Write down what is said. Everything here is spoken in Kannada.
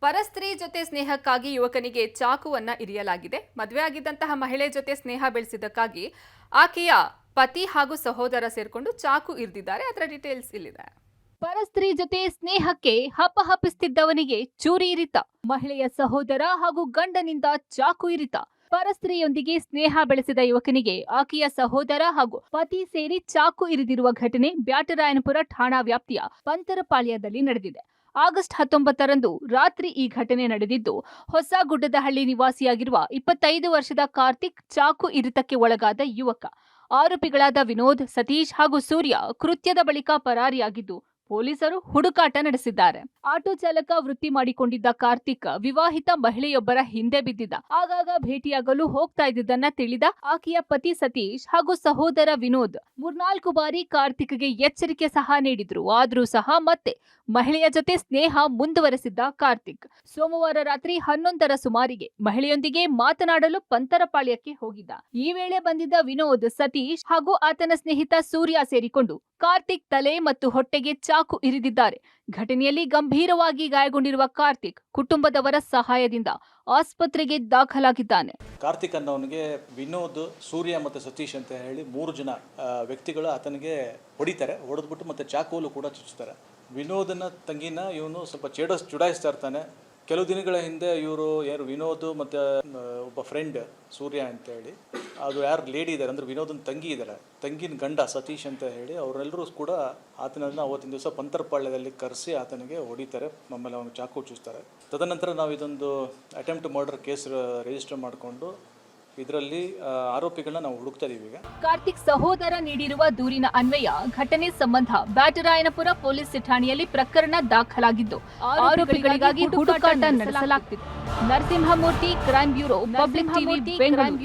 ಪರಸ್ತ್ರೀ ಜೊತೆ ಸ್ನೇಹಕ್ಕಾಗಿ ಯುವಕನಿಗೆ ಚಾಕುವನ್ನ ಇರಿಯಲಾಗಿದೆ. ಮದುವೆಯಾಗಿದ್ದಂತಹ ಮಹಿಳೆ ಜೊತೆ ಸ್ನೇಹ ಬೆಳೆಸಿದ್ದಕ್ಕಾಗಿ ಆಕೆಯ ಪತಿ ಹಾಗೂ ಸಹೋದರ ಸೇರ್ಕೊಂಡು ಚಾಕು ಇರಿದಿದ್ದಾರೆ. ಅದರ ಡೀಟೇಲ್ಸ್ ಇಲ್ಲಿದೆ. ಪರಸ್ತ್ರೀ ಜೊತೆ ಸ್ನೇಹಕ್ಕೆ ಹಪ್ಪಹಪಿಸುತ್ತಿದ್ದವನಿಗೆ ಚೂರಿ ಇರಿತ. ಮಹಿಳೆಯ ಸಹೋದರ ಹಾಗೂ ಗಂಡನಿಂದ ಚಾಕು ಇರಿತ. ಪರಸ್ತ್ರೀಯೊಂದಿಗೆ ಸ್ನೇಹ ಬೆಳೆಸಿದ ಯುವಕನಿಗೆ ಆಕೆಯ ಸಹೋದರ ಹಾಗೂ ಪತಿ ಸೇರಿ ಚಾಕು ಇರಿದಿರುವ ಘಟನೆ ಬ್ಯಾಟರಾಯನಪುರ ಠಾಣಾ ವ್ಯಾಪ್ತಿಯ ಪಂತರಪಾಳ್ಯದಲ್ಲಿ ನಡೆದಿದೆ. ಆಗಸ್ಟ್ 19ರಂದು ರಾತ್ರಿ ಈ ಘಟನೆ ನಡೆದಿದ್ದು, ಹೊಸಗುಡ್ಡದಹಳ್ಳಿ ನಿವಾಸಿಯಾಗಿರುವ 25 ವರ್ಷದ ಕಾರ್ತಿಕ್ ಚಾಕು ಇರಿತಕ್ಕೆ ಒಳಗಾದ ಯುವಕ. ಆರೋಪಿಗಳಾದ ವಿನೋದ್, ಸತೀಶ್ ಹಾಗೂ ಸೂರ್ಯ ಕೃತ್ಯದ ಬಳಿಕ ಪರಾರಿಯಾಗಿದ್ದು, ಪೊಲೀಸರು ಹುಡುಕಾಟ ನಡೆಸಿದ್ದಾರೆ. ಆಟೋ ಚಾಲಕ ವೃತ್ತಿ ಮಾಡಿಕೊಂಡಿದ್ದ ಕಾರ್ತಿಕ್ ವಿವಾಹಿತ ಮಹಿಳೆಯೊಬ್ಬರ ಹಿಂದೆ ಬಿದ್ದಿದ್ದ. ಆಗಾಗ ಭೇಟಿಯಾಗಲು ಹೋಗ್ತಾ ಇದ್ದಿದ್ದನ್ನ ತಿಳಿದ ಆಕೆಯ ಪತಿ ಸತೀಶ್ ಹಾಗೂ ಸಹೋದರ ವಿನೋದ್ 3-4 ಬಾರಿ ಕಾರ್ತಿಕ್ಗೆ ಎಚ್ಚರಿಕೆ ಸಹ ನೀಡಿದ್ರು. ಆದ್ರೂ ಸಹ ಮತ್ತೆ ಮಹಿಳೆಯ ಜೊತೆ ಸ್ನೇಹ ಮುಂದುವರೆಸಿದ್ದ ಕಾರ್ತಿಕ್ ಸೋಮವಾರ ರಾತ್ರಿ 11ರ ಸುಮಾರಿಗೆ ಮಹಿಳೆಯೊಂದಿಗೆ ಮಾತನಾಡಲು ಪಂತರಪಾಳ್ಯಕ್ಕೆ ಹೋಗಿದ್ದ. ಈ ವೇಳೆ ಬಂದಿದ್ದ ವಿನೋದ್, ಸತೀಶ್ ಹಾಗೂ ಆತನ ಸ್ನೇಹಿತ ಸೂರ್ಯ ಸೇರಿಕೊಂಡು ಕಾರ್ತಿಕ್ ತಲೆ ಮತ್ತು ಹೊಟ್ಟೆಗೆ ಚಾಕು ಇರಿದಿದ್ದಾರೆ. ಘಟನೆಯಲ್ಲಿ ಗಂಭೀರವಾಗಿ ಗಾಯಗೊಂಡಿರುವ ಕಾರ್ತಿಕ್ ಕುಟುಂಬದವರ ಸಹಾಯದಿಂದ ಆಸ್ಪತ್ರೆಗೆ ದಾಖಲಾಗಿದ್ದಾನೆ. ಕಾರ್ತಿಕ್ ಅನ್ನೋನಿಗೆ ವಿನೋದ್, ಸೂರ್ಯ ಮತ್ತು ಸತೀಶ್ ಅಂತ ಹೇಳಿ 3 ಜನ ವ್ಯಕ್ತಿಗಳು ಆತನಿಗೆ ಹೊಡಿತಾರೆ. ಹೊಡೆದ್ಬಿಟ್ಟು ಮತ್ತೆ ಚಾಕುವಲ್ಲೂ ಕೂಡ ಚುಚ್ಚುತ್ತಾರೆ. ವಿನೋದನ ತಂಗಿನ ಇವನು ಸ್ವಲ್ಪ ಚುಡಾಯಿಸ್ತಾ ಇರ್ತಾನೆ. ಕೆಲವು ದಿನಗಳ ಹಿಂದೆ ಇವರು ಯಾರು ವಿನೋದ್ ಮತ್ತು ಒಬ್ಬ ಫ್ರೆಂಡ್ ಸೂರ್ಯ ಅಂತ ಹೇಳಿ, ಅದು ಯಾರು ಲೇಡಿ ಇದ್ದಾರೆ ಅಂದರೆ ವಿನೋದನ ತಂಗಿ ಇದ್ದಾರೆ, ತಂಗಿನ ಗಂಡ ಸತೀಶ್ ಅಂತ ಹೇಳಿ, ಅವರೆಲ್ಲರೂ ಕೂಡ ಆತನನ್ನು ಅವತ್ತಿನ ದಿವಸ ಪಂತರಪಾಳ್ಯದಲ್ಲಿ ಕರೆಸಿ ಆತನಿಗೆ ಹೊಡಿತಾರೆ. ಆಮೇಲೆ ಅವನು ಚಾಕು ಚೂಸ್ತಾರೆ. ತದನಂತರ ನಾವು ಇದೊಂದು ಅಟೆಂಪ್ಟ್ ಮರ್ಡರ್ ಕೇಸ್ ರಿಜಿಸ್ಟರ್ ಮಾಡಿಕೊಂಡು ಇದರಲ್ಲಿ ಆರೋಪಿಗಳನ್ನ ನಾವು ಹುಡುಕ್ತಾ ಇದೀವಿ. ಈಗ ಕಾರ್ತಿಕ್ ಸಹೋದರ ನೀಡಿರುವ ದೂರಿನ ಅನ್ವಯ ಘಟನೆ ಸಂಬಂಧ ಬ್ಯಾಟರಾಯನಪುರ ಪೊಲೀಸ್ ಠಾಣೆಯಲ್ಲಿ ಪ್ರಕರಣ ದಾಖಲಾಗಿದ್ದು, ಆರೋಪಿಗಳಿಗಾಗಿ ಹುಡುಕಾಟ ನಡೆಸಲಾಗುತ್ತಿದೆ. Narasimhamurthy, crime bureau, public TV, Bengaluru.